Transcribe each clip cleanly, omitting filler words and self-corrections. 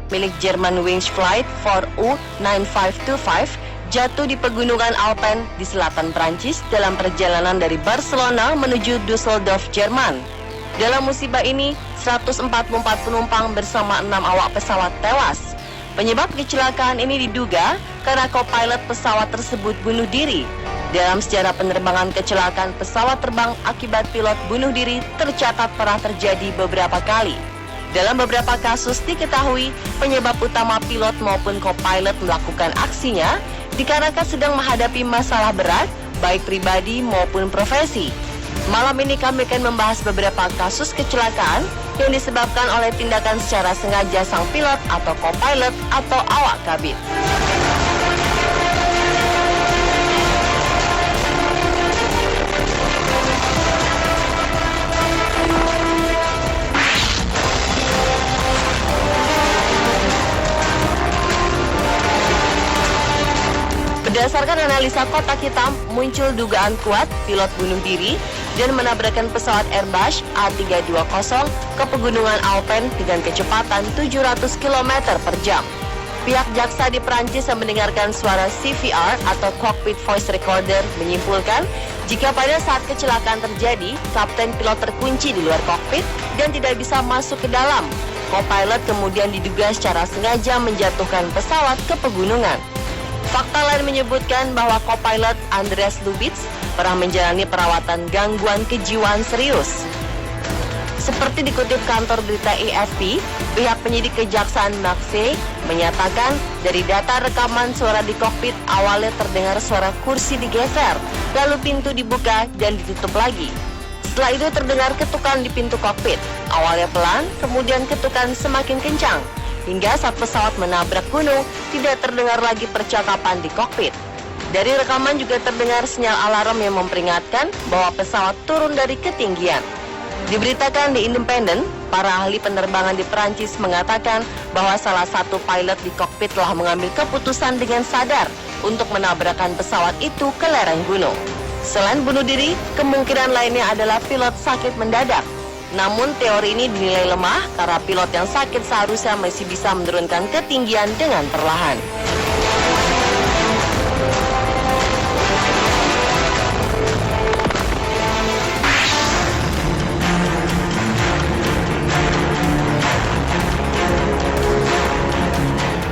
milik Germanwings Flight 4U9525 jatuh di pegunungan Alpen di selatan Prancis dalam perjalanan dari Barcelona menuju Düsseldorf, Jerman. Dalam musibah ini, 144 penumpang bersama 6 awak pesawat tewas. Penyebab kecelakaan ini diduga karena co-pilot pesawat tersebut bunuh diri. Dalam sejarah penerbangan, kecelakaan pesawat terbang akibat pilot bunuh diri tercatat pernah terjadi beberapa kali. Dalam beberapa kasus diketahui penyebab utama pilot maupun co-pilot melakukan aksinya dikarenakan sedang menghadapi masalah berat, baik pribadi maupun profesi. Malam ini kami akan membahas beberapa kasus kecelakaan yang disebabkan oleh tindakan secara sengaja sang pilot atau co-pilot atau awak kabin. Berdasarkan analisa kotak hitam, muncul dugaan kuat pilot bunuh diri dan menabrakkan pesawat Airbus A320 ke pegunungan Alpen dengan kecepatan 700 km per jam. Pihak jaksa di Prancis yang mendengarkan suara CVR atau Cockpit Voice Recorder menyimpulkan jika pada saat kecelakaan terjadi, kapten pilot terkunci di luar kokpit dan tidak bisa masuk ke dalam. Co-pilot kemudian diduga secara sengaja menjatuhkan pesawat ke pegunungan. Fakta lain menyebutkan bahwa co-pilot Andreas Lubitz pernah menjalani perawatan gangguan kejiwaan serius. Seperti dikutip kantor berita AFP, pihak penyidik kejaksaan Marseille menyatakan dari data rekaman suara di kokpit awalnya terdengar suara kursi digeser, lalu pintu dibuka dan ditutup lagi. Setelah itu terdengar ketukan di pintu kokpit, awalnya pelan, kemudian ketukan semakin kencang. Hingga saat pesawat menabrak gunung, tidak terdengar lagi percakapan di kokpit. Dari rekaman juga terdengar sinyal alarm yang memperingatkan bahwa pesawat turun dari ketinggian. Diberitakan di Independent, para ahli penerbangan di Prancis mengatakan bahwa salah satu pilot di kokpit telah mengambil keputusan dengan sadar untuk menabrakkan pesawat itu ke lereng gunung. Selain bunuh diri, kemungkinan lainnya adalah pilot sakit mendadak. Namun teori ini dinilai lemah karena pilot yang sakit seharusnya masih bisa menurunkan ketinggian dengan perlahan.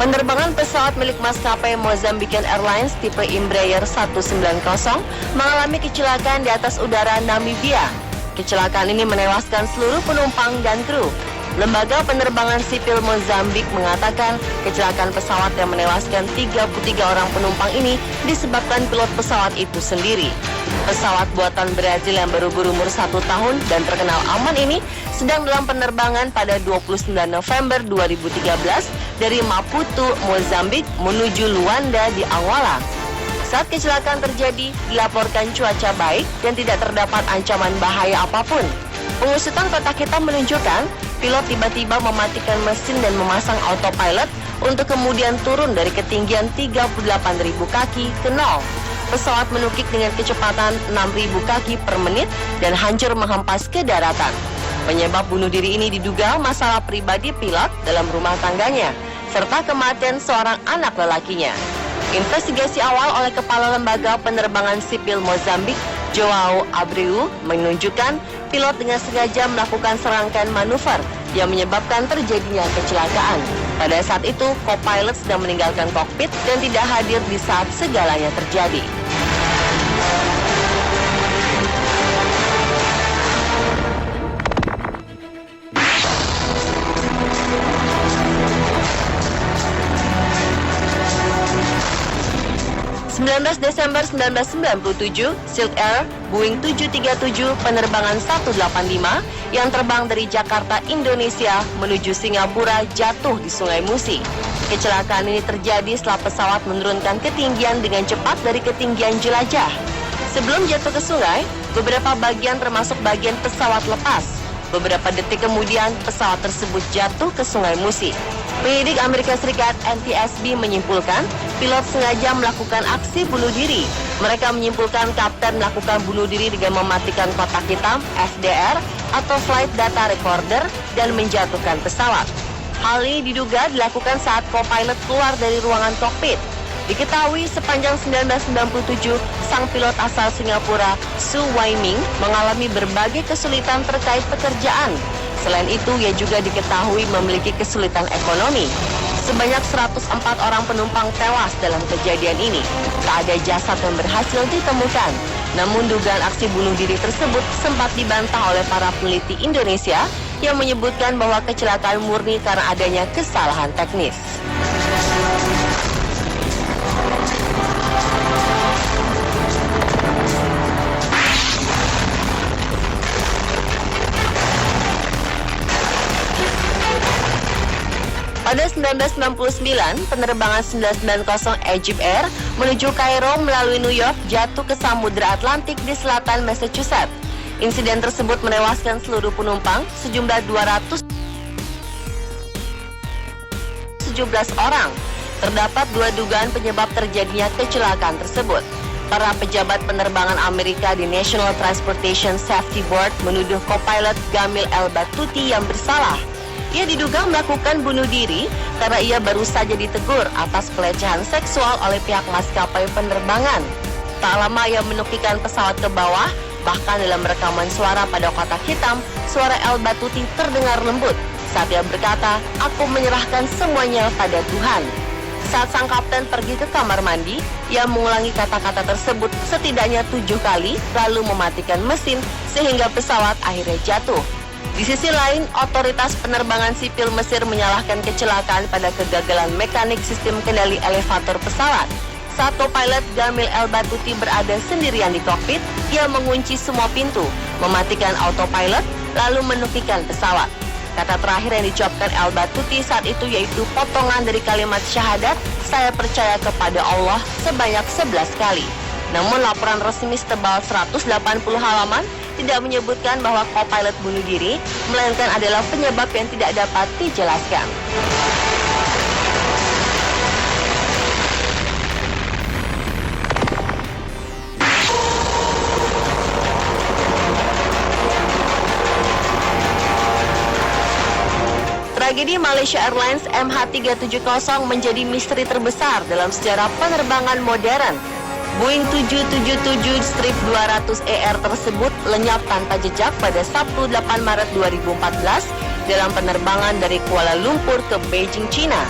Penerbangan pesawat milik maskapai Mozambican Airlines tipe Embraer 190 mengalami kecelakaan di atas udara Namibia. Kecelakaan ini menewaskan seluruh penumpang dan kru. Lembaga Penerbangan Sipil Mozambik mengatakan kecelakaan pesawat yang menewaskan 33 orang penumpang ini disebabkan pilot pesawat itu sendiri. Pesawat buatan Brazil yang baru berumur 1 tahun dan terkenal aman ini sedang dalam penerbangan pada 29 November 2013 dari Maputo, Mozambik menuju Luanda di Angola. Saat kecelakaan terjadi, dilaporkan cuaca baik dan tidak terdapat ancaman bahaya apapun. Pengusutan kotak hitam menunjukkan pilot tiba-tiba mematikan mesin dan memasang autopilot untuk kemudian turun dari ketinggian 38.000 kaki ke nol. Pesawat menukik dengan kecepatan 6.000 kaki per menit dan hancur menghempas ke daratan. Penyebab bunuh diri ini diduga masalah pribadi pilot dalam rumah tangganya, serta kematian seorang anak lelakinya. Investigasi awal oleh Kepala Lembaga Penerbangan Sipil Mozambik, João Abreu, menunjukkan pilot dengan sengaja melakukan serangkaian manuver yang menyebabkan terjadinya kecelakaan. Pada saat itu, co-pilot sedang meninggalkan kokpit dan tidak hadir di saat segalanya terjadi. Desember 1997, Silk Air Boeing 737 penerbangan 185 yang terbang dari Jakarta, Indonesia menuju Singapura jatuh di Sungai Musi. Kecelakaan ini terjadi setelah pesawat menurunkan ketinggian dengan cepat dari ketinggian jelajah. Sebelum jatuh ke sungai, beberapa bagian termasuk bagian pesawat lepas. Beberapa detik kemudian, pesawat tersebut jatuh ke Sungai Musi. Penyidik Amerika Serikat NTSB menyimpulkan pilot sengaja melakukan aksi bunuh diri. Mereka menyimpulkan kapten melakukan bunuh diri dengan mematikan kotak hitam FDR atau Flight Data Recorder dan menjatuhkan pesawat. Hal ini diduga dilakukan saat co-pilot keluar dari ruangan kokpit. Diketahui sepanjang 1997, sang pilot asal Singapura, Su Waiming, mengalami berbagai kesulitan terkait pekerjaan. Selain itu, ia juga diketahui memiliki kesulitan ekonomi. Sebanyak 104 orang penumpang tewas dalam kejadian ini. Tak ada jasad yang berhasil ditemukan. Namun dugaan aksi bunuh diri tersebut sempat dibantah oleh para peneliti Indonesia yang menyebutkan bahwa kecelakaan murni karena adanya kesalahan teknis. Pada 1999, penerbangan 990 Egypt Air menuju Kairo melalui New York jatuh ke Samudra Atlantik di selatan Massachusetts. Insiden tersebut menewaskan seluruh penumpang, sejumlah 217 orang. Terdapat 2 dugaan penyebab terjadinya kecelakaan tersebut. Para pejabat penerbangan Amerika di National Transportation Safety Board menuduh co-pilot Gamil El Batouty yang bersalah. Ia diduga melakukan bunuh diri karena ia baru saja ditegur atas pelecehan seksual oleh pihak maskapai penerbangan. Tak lama ia menukikan pesawat ke bawah, bahkan dalam rekaman suara pada kotak hitam, suara El Batouty terdengar lembut saat ia berkata, "Aku menyerahkan semuanya pada Tuhan." Saat sang kapten pergi ke kamar mandi, ia mengulangi kata-kata tersebut setidaknya 7 kali, lalu mematikan mesin sehingga pesawat akhirnya jatuh. Di sisi lain, otoritas penerbangan sipil Mesir menyalahkan kecelakaan pada kegagalan mekanik sistem kendali elevator pesawat. Saat co-pilot Gamil El Batouty berada sendirian di kokpit, ia mengunci semua pintu, mematikan autopilot, lalu menukikan pesawat. Kata terakhir yang diucapkan El Batouty saat itu yaitu potongan dari kalimat syahadat, "Saya percaya kepada Allah" sebanyak 11 kali. Namun laporan resmi setebal 180 halaman tidak menyebutkan bahwa co-pilot bunuh diri, melainkan adalah penyebab yang tidak dapat dijelaskan. Tragedi Malaysia Airlines MH370 menjadi misteri terbesar dalam sejarah penerbangan modern. Boeing 777-200ER tersebut lenyap tanpa jejak pada Sabtu 8 Maret 2014 dalam penerbangan dari Kuala Lumpur ke Beijing, China.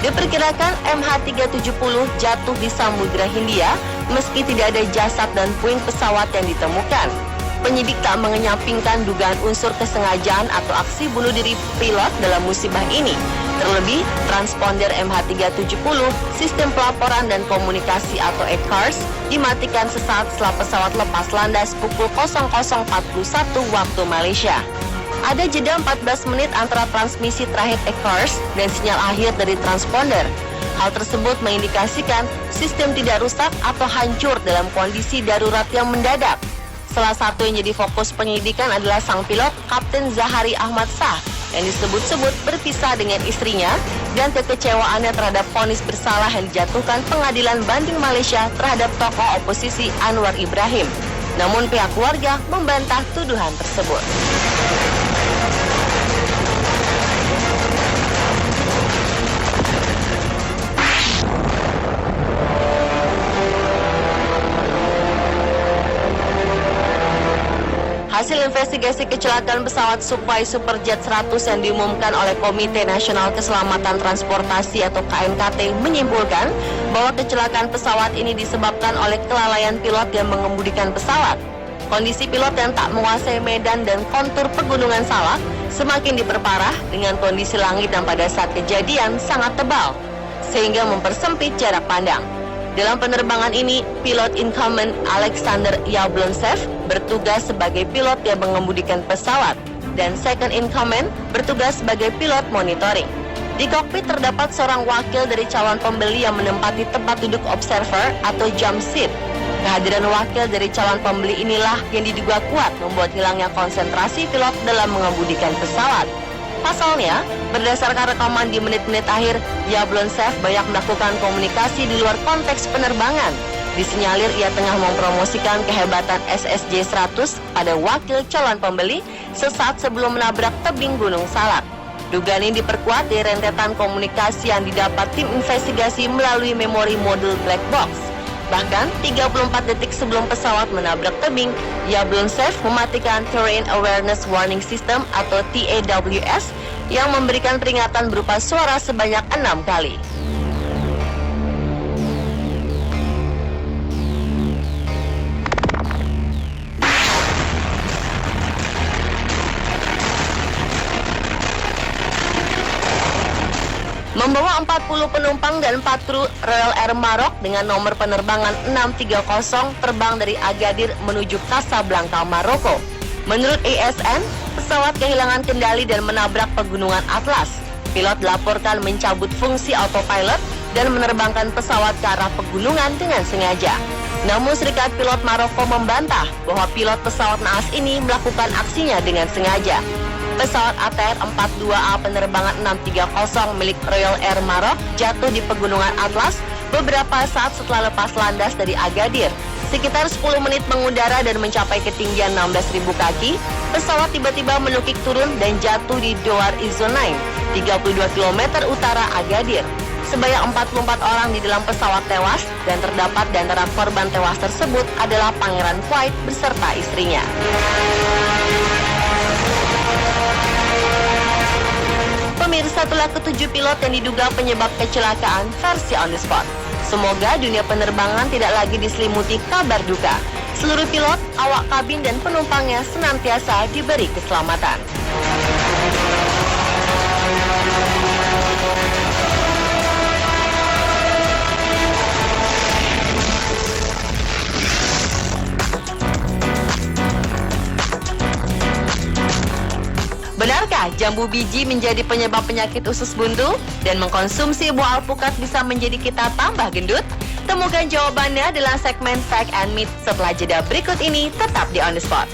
Diperkirakan MH370 jatuh di Samudra Hindia meski tidak ada jasad dan puing pesawat yang ditemukan. Penyidik tak mengenyampingkan dugaan unsur kesengajaan atau aksi bunuh diri pilot dalam musibah ini. Terlebih, transponder MH370, sistem pelaporan dan komunikasi atau ECARS, dimatikan sesaat setelah pesawat lepas landas pukul 00.41 waktu Malaysia. Ada jeda 14 menit antara transmisi terakhir ECARS dan sinyal akhir dari transponder. Hal tersebut mengindikasikan sistem tidak rusak atau hancur dalam kondisi darurat yang mendadak. Salah satu yang jadi fokus penyelidikan adalah sang pilot, Kapten Zahari Ahmad Shah, yang disebut-sebut berpisah dengan istrinya dan kekecewaannya terhadap vonis bersalah yang dijatuhkan Pengadilan Banding Malaysia terhadap tokoh oposisi Anwar Ibrahim. Namun pihak keluarga membantah tuduhan tersebut. Hasil investigasi kecelakaan pesawat Sukhoi Superjet 100 yang diumumkan oleh Komite Nasional Keselamatan Transportasi atau KNKT menyimpulkan bahwa kecelakaan pesawat ini disebabkan oleh kelalaian pilot yang mengemudikan pesawat. Kondisi pilot yang tak menguasai medan dan kontur pegunungan Salak semakin diperparah dengan kondisi langit yang pada saat kejadian sangat tebal, sehingga mempersempit jarak pandang. Dalam penerbangan ini, pilot incumbent Alexander Yablonsev bertugas sebagai pilot yang mengemudikan pesawat dan second incumbent bertugas sebagai pilot monitoring. Di kokpit terdapat seorang wakil dari calon pembeli yang menempati tempat duduk observer atau jump seat. Kehadiran wakil dari calon pembeli inilah yang diduga kuat membuat hilangnya konsentrasi pilot dalam mengemudikan pesawat. Pasalnya, berdasarkan rekaman di menit-menit akhir, Yablonsev banyak melakukan komunikasi di luar konteks penerbangan. Disinyalir ia tengah mempromosikan kehebatan SSJ-100 pada wakil calon pembeli sesaat sebelum menabrak tebing Gunung Salak. Dugaan ini diperkuat dari rentetan komunikasi yang didapat tim investigasi melalui memori modul black box. Bahkan, 34 detik sebelum pesawat menabrak tebing, Yablon Safe mematikan Terrain Awareness Warning System atau TAWS yang memberikan peringatan berupa suara sebanyak 6 kali. Membawa 40 penumpang dan 4 kru, Royal Air Maroc dengan nomor penerbangan 630 terbang dari Agadir menuju Casablanca, Maroko. Menurut ASN, pesawat kehilangan kendali dan menabrak pegunungan Atlas. Pilot dilaporkan mencabut fungsi autopilot dan menerbangkan pesawat ke arah pegunungan dengan sengaja. Namun Serikat Pilot Maroko membantah bahwa pilot pesawat naas ini melakukan aksinya dengan sengaja. Pesawat ATR 42A penerbangan 630 milik Royal Air Maroc jatuh di pegunungan Atlas beberapa saat setelah lepas landas dari Agadir. Sekitar 10 menit mengudara dan mencapai ketinggian 16.000 kaki, pesawat tiba-tiba menukik turun dan jatuh di Douar Izonain, 32 km utara Agadir. Sebanyak 44 orang di dalam pesawat tewas dan terdapat di antara korban tewas tersebut adalah Pangeran Fuad beserta istrinya. Pemirsa, itulah ketujuh pilot yang diduga penyebab kecelakaan versi On The Spot. Semoga dunia penerbangan tidak lagi diselimuti kabar duka. Seluruh pilot, awak kabin, dan penumpangnya senantiasa diberi keselamatan. Benarkah jambu biji menjadi penyebab penyakit usus buntu? Dan mengkonsumsi buah alpukat bisa menjadi kita tambah gendut? Temukan jawabannya dalam segmen Fact and Myth setelah jeda berikut ini, tetap di On The Spot.